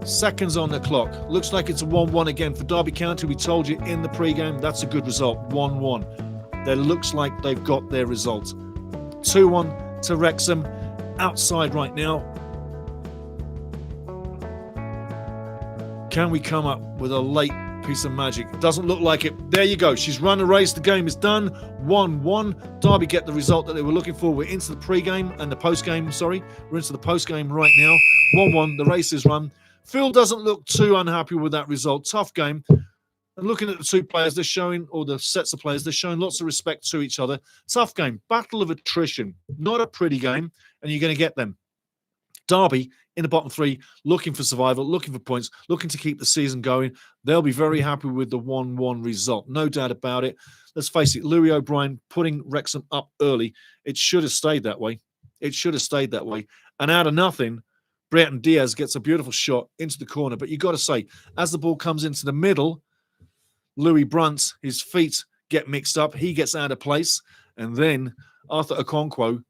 Seconds on the clock. Looks like it's a 1-1 again for Derby County. We told you in the pre-game, that's a good result. 1-1. That looks like they've got their result. 2-1 to Wrexham. Outside right now. Can we come up with a late piece of magic? Doesn't look like it. There you go. She's run a race. The game is done. 1-1. Derby get the result that they were looking for. We're into the pre-game and the post-game. Sorry. We're into the post-game right now. 1-1. The race is run. Phil doesn't look too unhappy with that result. Tough game. And looking at the two players, they're showing, or the sets of players, they're showing lots of respect to each other. Tough game. Battle of attrition. Not a pretty game, and you're going to get them. Derby in the bottom three, looking for survival, looking for points, looking to keep the season going. They'll be very happy with the 1-1 result. No doubt about it. Let's face it, Louis O'Brien putting Wrexham up early. It should have stayed that way. It should have stayed that way. And out of nothing, Brereton Diaz gets a beautiful shot into the corner. But you've got to say, as the ball comes into the middle, Louis Brunt, his feet get mixed up. He gets out of place. And then Arthur Okonkwo,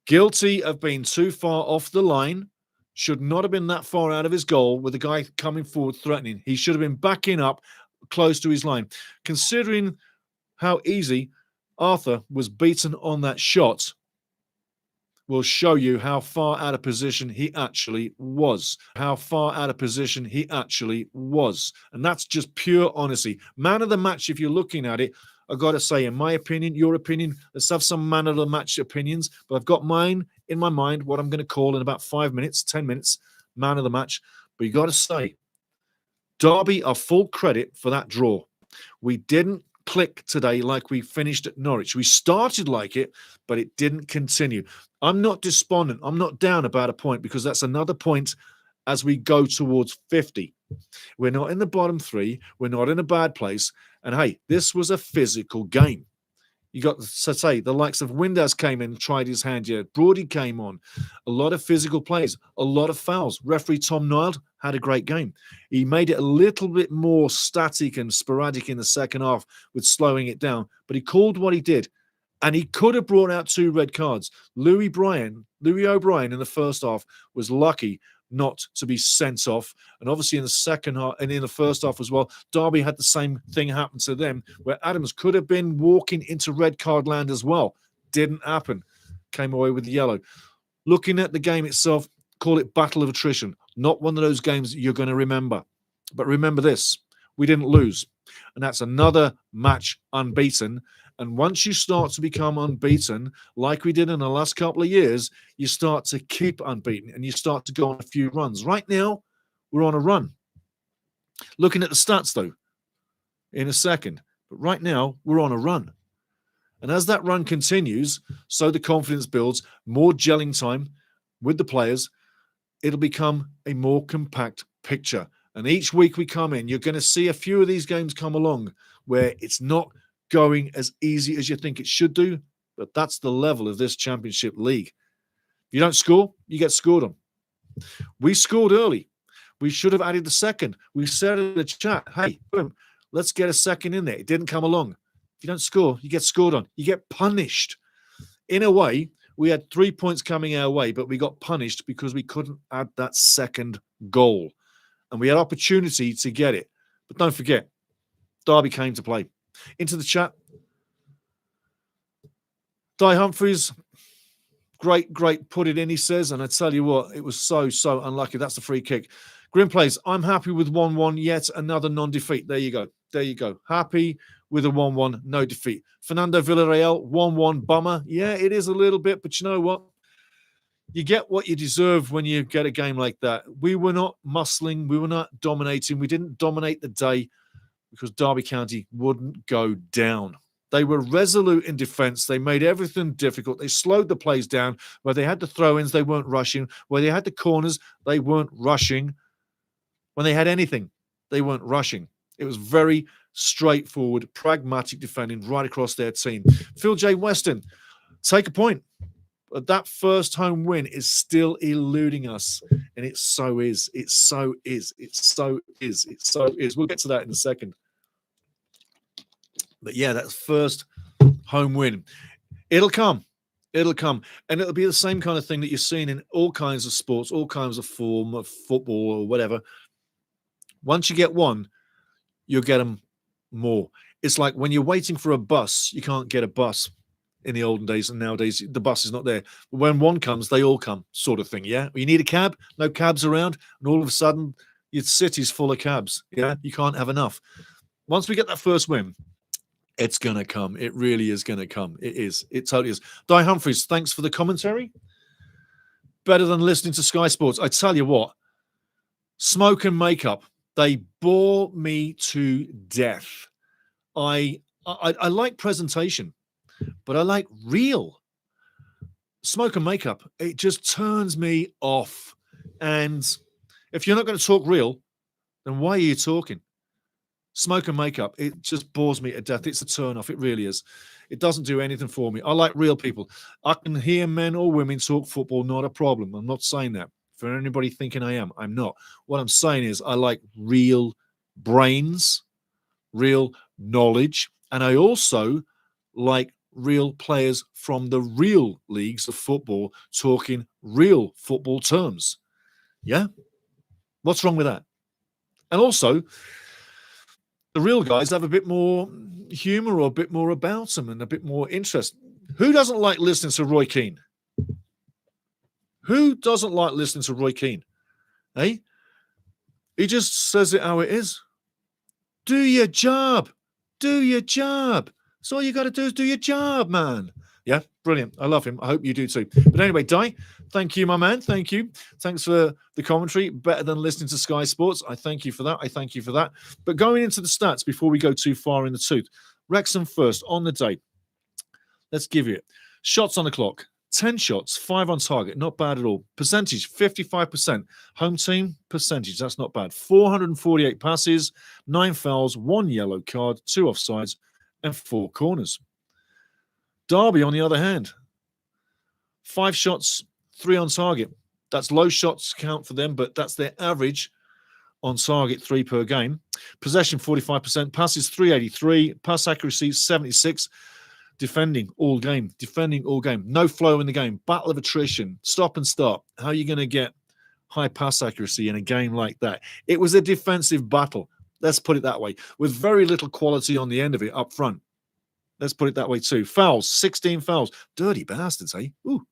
guilty of being too far off the line, should not have been that far out of his goal with the guy coming forward threatening. He should have been backing up close to his line. Considering how easy Arthur was beaten on that shot, will show you how far out of position he actually was. How far out of position he actually was. And that's just pure honesty. Man of the match, if you're looking at it, I've got to say, in my opinion, your opinion, let's have some man of the match opinions, but I've got mine in my mind, what I'm going to call in about 5 minutes, 10 minutes, man of the match. But you got to say, Derby are full credit for that draw. We didn't click today like we finished at Norwich. We started like it, but it didn't continue. I'm not despondent. I'm not down about a point, because that's another point as we go towards 50. We're not in the bottom three. We're not in a bad place. And hey, this was a physical game. You got to say, the likes of Windass came in and tried his hand here. Brody came on. A lot of physical plays, a lot of fouls. Referee Tom Nild had a great game. He made it a little bit more static and sporadic in the second half with slowing it down, but he called what he did. And he could have brought out 2 red cards. Louis O'Brien in the first half was lucky not to be sent off. And obviously in the second half and in the first half as well, Derby had the same thing happen to them, where Adams could have been walking into red card land as well. Didn't happen. Came away with the yellow. Looking at the game itself, call it battle of attrition. Not one of those games that you're going to remember. But remember this, we didn't lose. And that's another match unbeaten. And once you start to become unbeaten, like we did in the last couple of years, you start to keep unbeaten and you start to go on a few runs. Right now, we're on a run. Looking at the stats, though, in a second. But right now, we're on a run. And as that run continues, so the confidence builds, more gelling time with the players, it'll become a more compact picture. And each week we come in, you're going to see a few of these games come along where it's not going as easy as you think it should do, but that's the level of this Championship League. If you don't score, you get scored on. We scored early. We should have added the second. We said in the chat, hey, boom, let's get a second in there. It didn't come along. If you don't score, you get scored on. You get punished. In a way, we had 3 points coming our way, but we got punished because we couldn't add that second goal. And we had opportunity to get it. But don't forget, Derby came to play. Into the chat. Di Humphreys, great put it in, he says. And I tell you what, it was so unlucky. That's the free kick. Grim plays, I'm happy with 1-1, yet another non-defeat. There you go. There you go. Happy with a 1-1, no defeat. Fernando Villarreal, 1-1, bummer. Yeah, it is a little bit, but you know what? You get what you deserve when you get a game like that. We were not muscling. We were not dominating. We didn't dominate the day because Derby County wouldn't go down. They were resolute in defence. They made everything difficult. They slowed the plays down. Where they had the throw-ins, they weren't rushing. Where they had the corners, they weren't rushing. When they had anything, they weren't rushing. It was very straightforward, pragmatic defending right across their team. Phil J. Weston, take a point. But that first home win is still eluding us. And it so is. It so is. It so is. It so is. We'll get to that in a second. But yeah, that first home win, it'll come. It'll come. And it'll be the same kind of thing that you're seeing in all kinds of sports, all kinds of form of football or whatever. Once you get one, you'll get them more. It's like when you're waiting for a bus, you can't get a bus in the olden days, and nowadays the bus is not there. But when one comes, they all come, sort of thing. Yeah. You need a cab, no cabs around, and all of a sudden your city's full of cabs. Yeah. You can't have enough. Once we get that first win, it's going to come. It really is going to come. It is. It totally is. Di Humphries, thanks for the commentary. Better than listening to Sky Sports. I tell you what, smoke and makeup, they bore me to death. I like presentation, but I like real. Smoke and makeup, it just turns me off. And if you're not going to talk real, then why are you talking? Smoke and makeup, it just bores me to death. It's a turn off. It really is. It doesn't do anything for me. I like real people. I can hear men or women talk football, not a problem. I'm not saying that. For anybody thinking I am, I'm not. What I'm saying is I like real brains, real knowledge, and I also like real players from the real leagues of football talking real football terms. Yeah? What's wrong with that? And also, the real guys have a bit more humor or a bit more about them and a bit more interest. Who doesn't like listening to Roy Keane? Who doesn't like listening to Roy Keane? Eh? He just says it how it is. Do your job. Do your job. That's all you got to do is do your job, man. Yeah, brilliant. I love him. I hope you do too. But anyway, Di, thank you, my man. Thank you. Thanks for the commentary. Better than listening to Sky Sports. I thank you for that. I thank you for that. But going into the stats before we go too far in the tooth, Wrexham first on the day. Let's give you it. Shots on the clock. 10 shots, 5 on target. Not bad at all. Percentage, 55%. Home team, percentage. That's not bad. 448 passes, 9 fouls, 1 yellow card, 2 offsides, and 4 corners. Derby, on the other hand, 5 shots, 3 on target. That's low shots count for them, but that's their average on target, 3 per game. Possession, 45%. Passes, 383. Pass accuracy, 76. Defending all game. No flow in the game. Battle of attrition. Stop and start. How are you going to get high pass accuracy in a game like that? It was a defensive battle. Let's put it that way. With very little quality on the end of it up front. Let's put it that way too. Fouls. 16 fouls. Dirty bastards, eh? Ooh.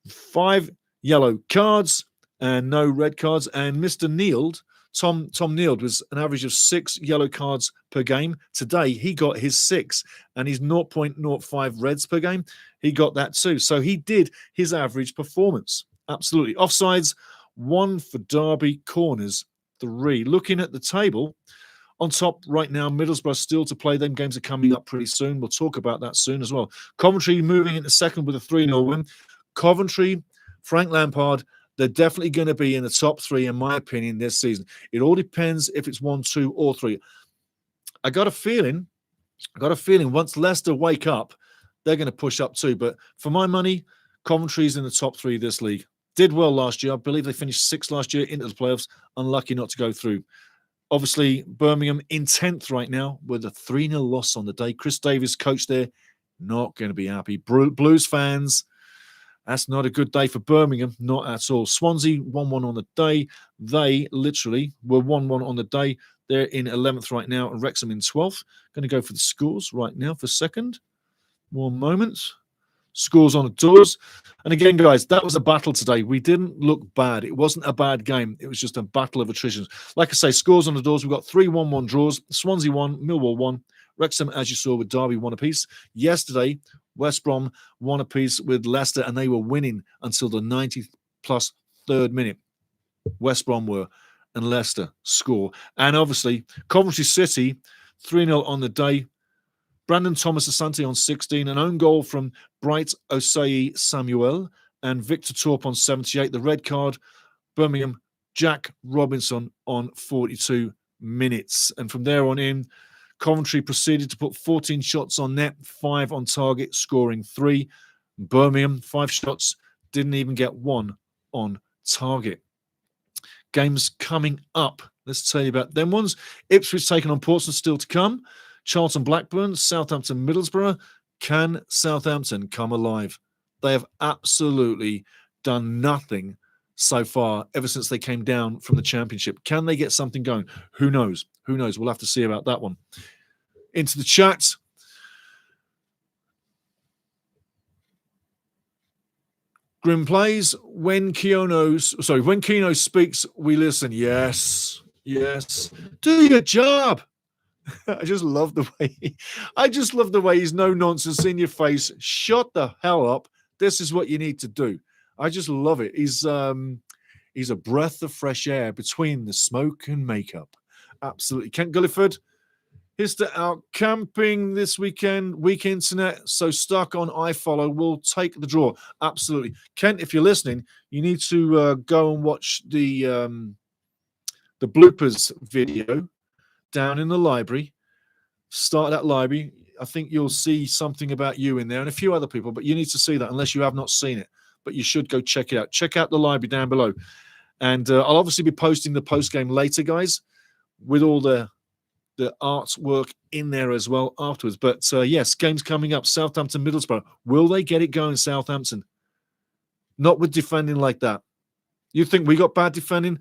5 yellow cards and no red cards. And Mr. Neild, Tom Neild, was an average of 6 yellow cards per game. Today, he got his 6 and his 0.05 reds per game. He got that too. So he did his average performance. Absolutely. Offsides, 1 for Derby. Corners, 3. Looking at the table, on top right now, Middlesbrough still to play. Them games are coming up pretty soon. We'll talk about that soon as well. Coventry moving into second with a 3-0 win. Coventry, Frank Lampard, they're definitely going to be in the top 3, in my opinion, this season. It all depends if it's 1, 2, or 3. I got a feeling once Leicester wake up, they're going to push up too. But for my money, Coventry's in the top 3 this league. Did well last year. I believe they finished 6th last year into the playoffs. Unlucky not to go through. Obviously, Birmingham in 10th right now with a 3-0 loss on the day. Chris Davies, coach there, not going to be happy. Blues fans, that's not a good day for Birmingham, not at all. Swansea 1-1 on the day. They literally were 1-1 on the day. They're in 11th right now, and Wrexham in 12th. Going to go for the scores right now for second. 1 moment. Scores on the doors. And again, guys, that was a battle today. We didn't look bad. It wasn't a bad game. It was just a battle of attrition. Like I say, scores on the doors. We've got 3 1-1 draws. Swansea 1, Millwall 1. Wrexham, as you saw, with Derby 1 apiece. Yesterday, West Brom 1 apiece with Leicester, and they were winning until the 90th plus 3rd minute. West Brom were, and Leicester score. And obviously, Coventry City 3-0 on the day. Brandon Thomas Asante on 16, an own goal from Bright Osei Samuel, and Victor Torp on 78. The red card, Birmingham, Jack Robinson on 42 minutes. And from there on in, Coventry proceeded to put 14 shots on net, 5 on target, scoring 3. Birmingham, 5 shots, didn't even get 1 on target. Games coming up. Let's tell you about them ones. Ipswich taking on Portsmouth still to come. Charlton Blackburn, Southampton Middlesbrough. Can Southampton come alive? They have absolutely done nothing so far ever since they came down from the Championship. Can they get something going? Who knows? Who knows? We'll have to see about that one. Into the chat. Grim plays when Kino speaks, we listen. Yes. Do your job. I just love the way he's no nonsense in your face. Shut the hell up. This is what you need to do. I just love it. He's a breath of fresh air between the smoke and makeup. Absolutely. Kent Gulliford, he's out camping this weekend, weak internet, so stuck on iFollow. We'll take the draw. Absolutely. Kent, if you're listening, you need to go and watch the bloopers video down in the library. Start that library. I think you'll see something about you in there and a few other people, but you need to see that unless you have not seen it. But you should go check it out. Check out the library down below. And I'll obviously be posting the post-game later, guys, with all the artwork in there as well afterwards. But yes, games coming up. Southampton, Middlesbrough. Will they get it going, Southampton? Not with defending like that. You think we got bad defending?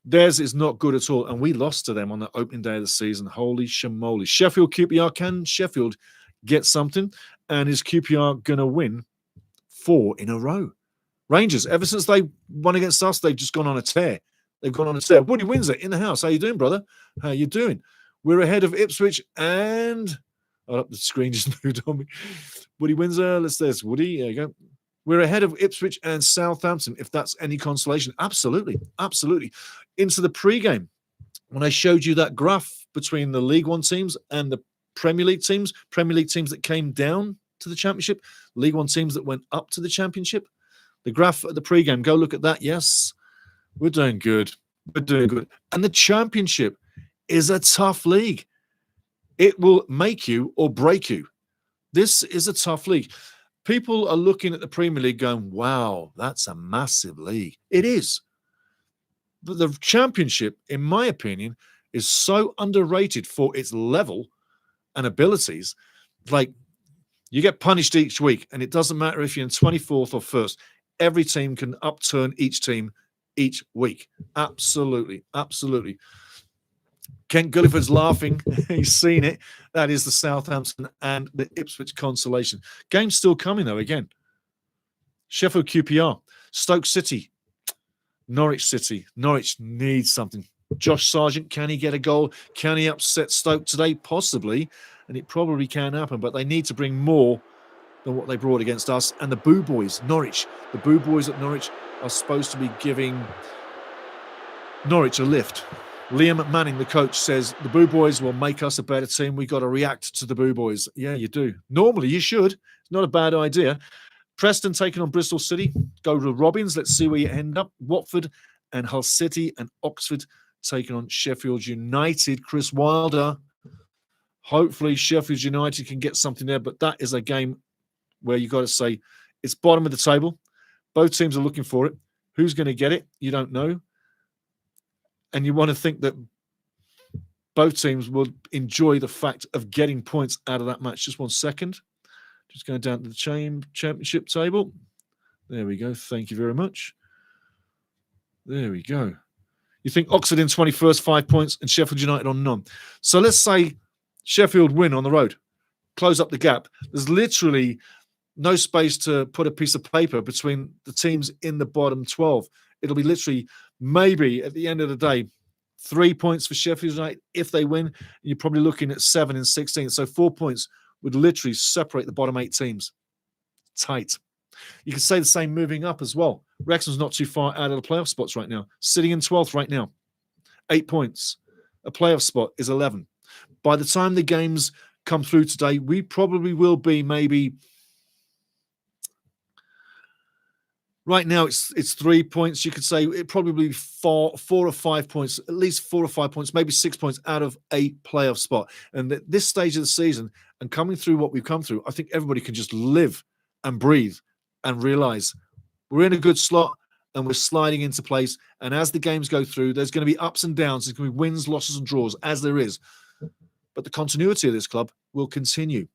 Theirs is not good at all. And we lost to them on the opening day of the season. Holy shamoly. Sheffield QPR. Can Sheffield get something? And is QPR going to win 4 in a row? Rangers, ever since they won against us, they've just gone on a tear. They've gone on a tear. Woody Windsor in the house. How you doing, brother? How you doing? We're ahead of Ipswich and... Oh, the screen just moved on me. Woody Windsor. There's Woody. There you go. We're ahead of Ipswich and Southampton, if that's any consolation. Absolutely. Into the pre-game, when I showed you that graph between the League One teams and the Premier League teams that came down to the Championship, League One teams that went up to the Championship, the graph at the pre-game, go look at that. Yes, we're doing good. And the Championship is a tough league. It will make you or break you. This is a tough league. People are looking at the Premier League going, wow, that's a massive league. It is. But the Championship, in my opinion, is so underrated for its level and abilities. Like, you get punished each week, and it doesn't matter if you're in 24th or 1st. Every team can upturn each team each week. Absolutely. Kent Gulliford's laughing. He's seen it. That is the Southampton and the Ipswich consolation. Game's still coming, though, again. Sheffield QPR. Stoke City. Norwich City. Norwich needs something. Josh Sargent, can he get a goal? Can he upset Stoke today? Possibly. And it probably can happen, but they need to bring more than what they brought against us. And the Boo Boys, Norwich. The Boo Boys at Norwich are supposed to be giving Norwich a lift. Liam Manning, the coach, says the Boo Boys will make us a better team. We got to react to the Boo Boys. Yeah, you do. Normally, you should. It's not a bad idea. Preston taking on Bristol City. Go to Robins. Let's see where you end up. Watford and Hull City and Oxford taking on Sheffield United. Chris Wilder. Hopefully, Sheffield United can get something there. But that is a game where you got to say it's bottom of the table. Both teams are looking for it. Who's going to get it? You don't know. And you want to think that both teams will enjoy the fact of getting points out of that match. Just 1 second. Just going down to the championship table. There we go. Thank you very much. There we go. You think Oxford in 21st, 5 points, and Sheffield United on none. So let's say Sheffield win on the road. Close up the gap. There's literally no space to put a piece of paper between the teams in the bottom 12. It'll be literally maybe at the end of the day, 3 points for Sheffield United if they win. You're probably looking at 7 and 16. So 4 points would literally separate the bottom 8 teams. Tight. You can say the same moving up as well. Wrexham's not too far out of the playoff spots right now. Sitting in 12th right now. 8 points. A playoff spot is 11. By the time the games come through today, we probably will be maybe... Right now, it's 3 points. You could say it probably four or 5 points, at least 4 or 5 points, maybe 6 points out of a playoff spot. And at this stage of the season and coming through what we've come through, I think everybody can just live and breathe and realize we're in a good slot and we're sliding into place. And as the games go through, there's going to be ups and downs. There's going to be wins, losses, and draws, as there is. But the continuity of this club will continue.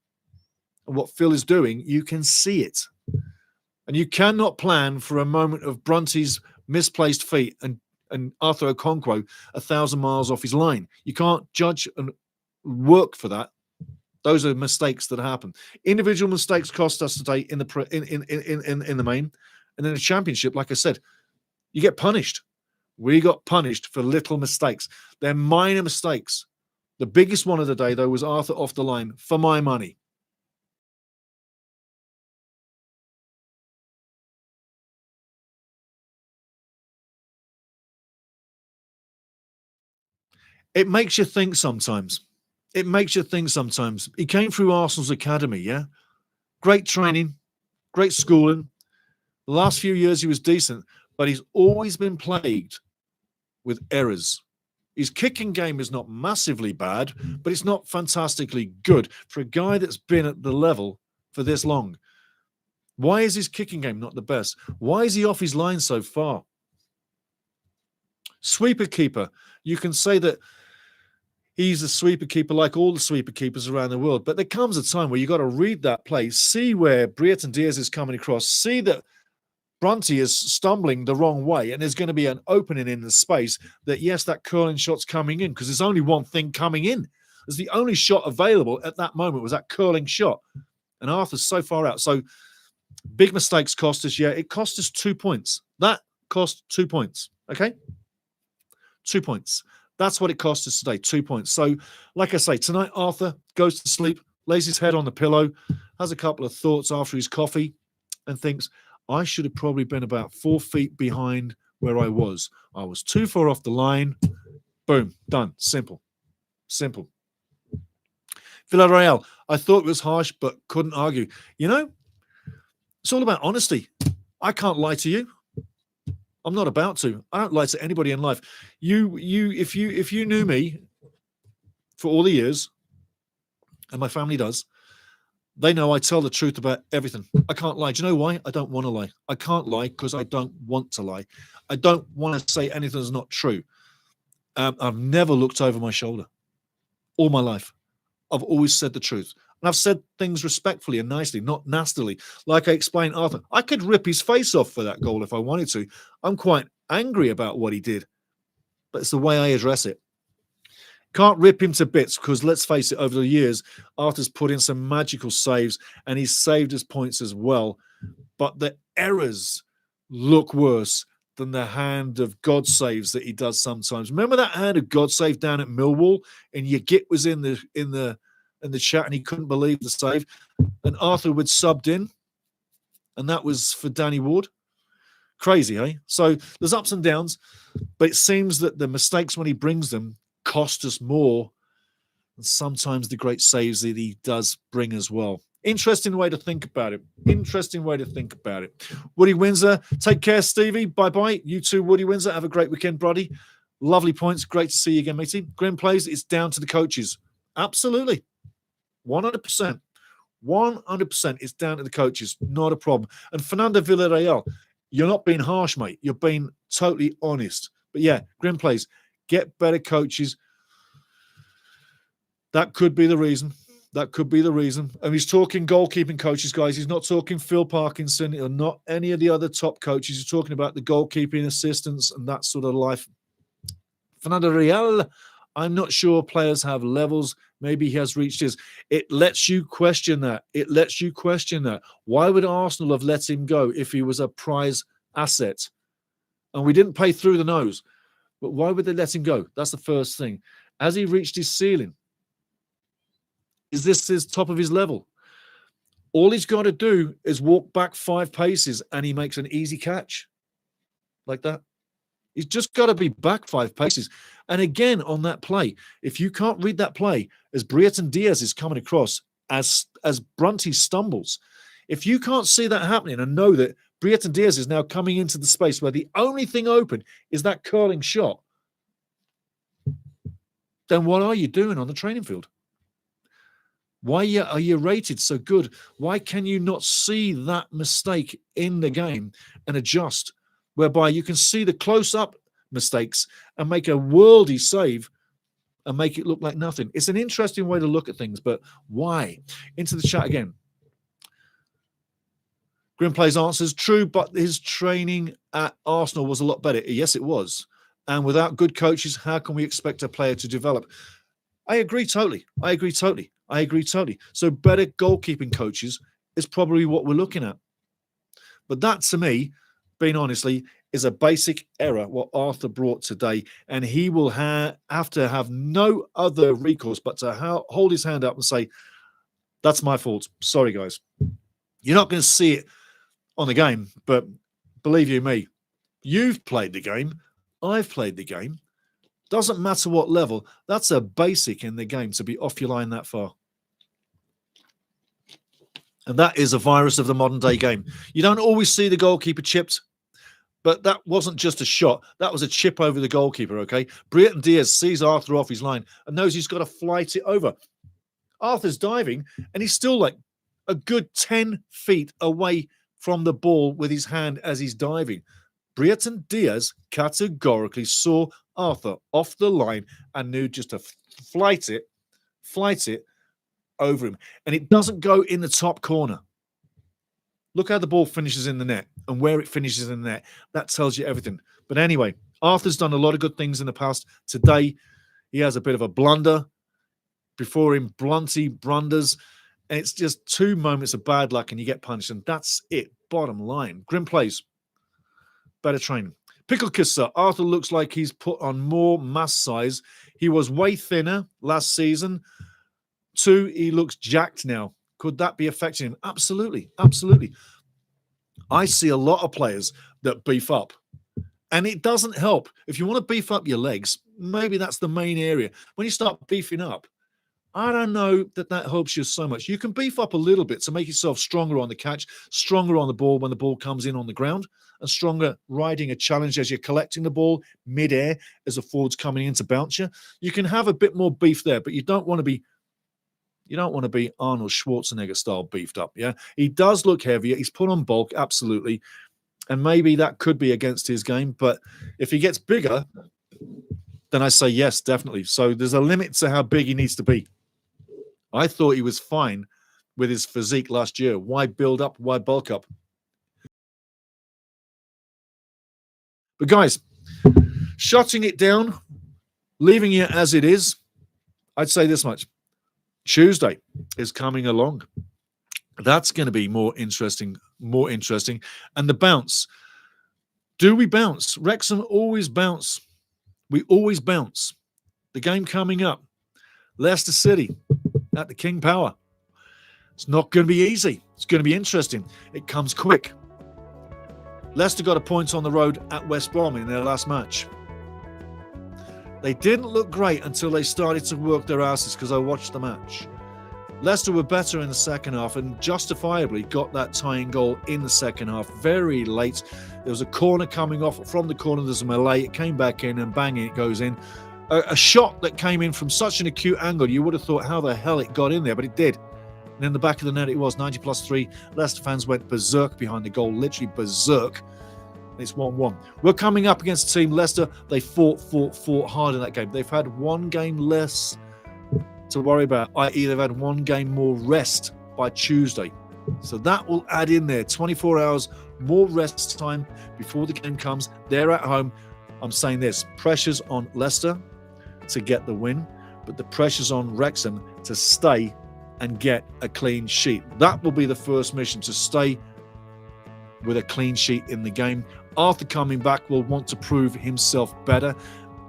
And what Phil is doing, you can see it. And you cannot plan for a moment of Brunty's misplaced feet, and Arthur Okonkwo 1,000 miles off his line. You can't judge and work for that. Those are mistakes that happen. Individual mistakes cost us today in the main, and in the championship, like I said, you get punished. We got punished for little mistakes. They're minor mistakes. The biggest one of the day, though, was Arthur off the line for my money. It makes you think sometimes. It makes you think sometimes. He came through Arsenal's academy, yeah? Great training, great schooling. The last few years he was decent, but he's always been plagued with errors. His kicking game is not massively bad, but it's not fantastically good for a guy that's been at the level for this long. Why is his kicking game not the best? Why is he off his line so far? Sweeper keeper. You can say that he's a sweeper keeper like all the sweeper keepers around the world, but there comes a time where you've got to read that play, see where Brereton Diaz is coming across, see that Brunty is stumbling the wrong way, and there's going to be an opening in the space that, yes, that curling shot's coming in, because there's only one thing coming in. There's the only shot available at that moment was that curling shot. And Arthur's so far out. So big mistakes cost us. Yeah, it cost us 2 points. That cost 2 points. Okay? 2 points. That's what it cost us today, 2 points. So, like I say, tonight Arthur goes to sleep, lays his head on the pillow, has a couple of thoughts after his coffee, and thinks, I should have probably been about 4 feet behind where I was. I was too far off the line. Boom, done. Simple. Simple. Villarreal, I thought it was harsh, but couldn't argue. You know, it's all about honesty. I can't lie to you. I'm not about to. I don't lie to anybody in life. If you knew me for all the years, and my family does, they know I tell the truth about everything. I can't lie. Do you know why? I don't want to lie. I can't lie because I don't want to lie. I don't want to say anything that's not true. I've never looked over my shoulder all my life. I've always said the truth. And I've said things respectfully and nicely, not nastily. Like I explained, Arthur, I could rip his face off for that goal if I wanted to. I'm quite angry about what he did. But it's the way I address it. Can't rip him to bits because, let's face it, over the years, Arthur's put in some magical saves and he's saved his points as well. But the errors look worse than the hand of God saves that he does sometimes. Remember that hand of God save down at Millwall, and Yagit was in the chat and he couldn't believe the save, and Arthur would subbed in, and that was for Danny Ward. Crazy, eh? So there's ups and downs, but it seems that the mistakes when he brings them cost us more than sometimes the great saves that he does bring as well. Interesting way to think about it. Interesting way to think about it. Woody Windsor, take care, Stevie. Bye-bye. You too, Woody Windsor. Have a great weekend, buddy. Lovely points. Great to see you again, matey. Grim plays, it's down to the coaches. Absolutely. 100%. 100%. It's down to the coaches. Not a problem. And Fernando Villarreal, you're not being harsh, mate. You're being totally honest. But yeah, Grim plays, get better coaches. That could be the reason. That could be the reason. And he's talking goalkeeping coaches, guys. He's not talking Phil Parkinson or not any of the other top coaches. He's talking about the goalkeeping assistants and that sort of life. Fernando Real, I'm not sure players have levels. Maybe he has reached his. It lets you question that. It lets you question that. Why would Arsenal have let him go if he was a prize asset? And we didn't pay through the nose. But why would they let him go? That's the first thing. Has he reached his ceiling? Is this his top of his level? All he's got to do is walk back 5 paces and he makes an easy catch. Like that. He's just got to be back 5 paces. And again, on that play, if you can't read that play, as Brereton Diaz is coming across, as Brunty stumbles, if you can't see that happening and know that Brereton Diaz is now coming into the space where the only thing open is that curling shot, then what are you doing on the training field? Why are you rated so good? Why can you not see that mistake in the game and adjust, whereby you can see the close-up mistakes and make a worldy save and make it look like nothing? It's an interesting way to look at things, but why? Into the chat again. Grimplay's answers, true, but his training at Arsenal was a lot better. Yes, it was. And without good coaches, how can we expect a player to develop? I agree totally. So better goalkeeping coaches is probably what we're looking at. But that, to me, being honestly, is a basic error what Arthur brought today. And he will have to have no other recourse but to hold his hand up and say, that's my fault. Sorry, guys. You're not going to see it on the game, but believe you me, you've played the game. I've played the game. Doesn't matter what level. That's a basic in the game to be off your line that far. And that is a virus of the modern day game. You don't always see the goalkeeper chipped, but that wasn't just a shot. That was a chip over the goalkeeper, okay? Brereton Diaz sees Arthur off his line and knows he's got to flight it over. Arthur's diving, and he's still like a good 10 feet away from the ball with his hand as he's diving. Brereton Diaz categorically saw Arthur off the line and knew just to flight it over him. And it doesn't go in the top corner. Look how the ball finishes in the net and where it finishes in the net. That tells you everything. But anyway, Arthur's done a lot of good things in the past. Today, he has a bit of a blunder. Before him, Blunty blunders. And it's just 2 moments of bad luck and you get punished. And that's it. Bottom line. Grim plays. Better training. Pickle Kisser. Arthur looks like he's put on more mass size. He was way thinner last season. 2, he looks jacked now. Could that be affecting him? Absolutely. I see a lot of players that beef up. And it doesn't help. If you want to beef up your legs, maybe that's the main area. When you start beefing up, I don't know that helps you so much. You can beef up a little bit to make yourself stronger on the catch, stronger on the ball when the ball comes in on the ground, and stronger riding a challenge as you're collecting the ball mid-air as the forward's coming in to bounce you. You can have a bit more beef there, but you don't want to be Arnold Schwarzenegger style beefed up. Yeah, he does look heavier. He's put on bulk, absolutely, and maybe that could be against his game. But if he gets bigger, then I say yes, definitely. So there's a limit to how big he needs to be. I thought he was fine with his physique last year. Why build up? Why bulk up? But guys, shutting it down, leaving it as it is, I'd say this much. Tuesday is coming along. That's going to be more interesting. And the bounce. Do we bounce? Wrexham always bounce. We always bounce. The game coming up. Leicester City at the King Power. It's not going to be easy. It's going to be interesting. It comes quick. Leicester got a point on the road at West Brom in their last match. They didn't look great until they started to work their asses because I watched the match. Leicester were better in the second half and justifiably got that tying goal in the second half very late. There was a corner coming off from the corner. There's a melee. It came back in and bang, it goes in. A shot that came in from such an acute angle, you would have thought how the hell it got in there, but it did. And in the back of the net, it was 90+3. Leicester fans went berserk behind the goal, literally berserk. It's 1-1. We're coming up against Team Leicester. They fought hard in that game. They've had one game less to worry about, i.e. they've had one game more rest by Tuesday. So that will add in there 24 hours more rest time before the game comes. They're at home. I'm saying this, pressure's on Leicester to get the win, but the pressure's on Wrexham to stay and get a clean sheet. That will be the first mission, to stay with a clean sheet in the game. Arthur coming back will want to prove himself better.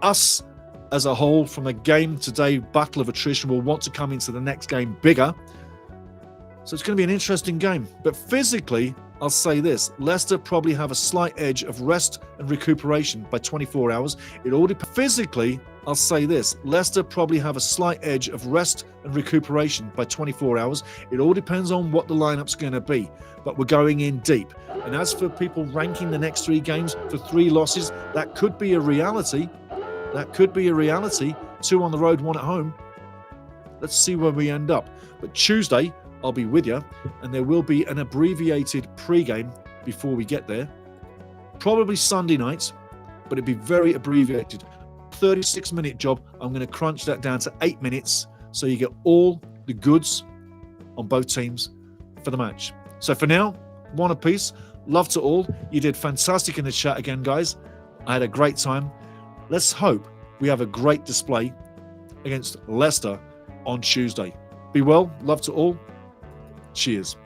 Us as a whole, from a game today, battle of attrition, will want to come into the next game bigger. So it's going to be an interesting game. But physically, I'll say this, Leicester probably have a slight edge of rest and recuperation by 24 hours. It all depends. Physically, I'll say this, Leicester probably have a slight edge of rest and recuperation by 24 hours. It all depends on what the lineup's going to be. But we're going in deep. And as for people ranking the next 3 games for 3 losses, that could be a reality. 2 on the road, 1 at home. Let's see where we end up. But Tuesday, I'll be with you, and there will be an abbreviated pre-game before we get there. Probably Sunday night, but it'd be very abbreviated. 36-minute job. I'm going to crunch that down to 8 minutes so you get all the goods on both teams for the match. So for now, one apiece. Love to all. You did fantastic in the chat again, guys. I had a great time. Let's hope we have a great display against Leicester on Tuesday. Be well. Love to all. Cheers.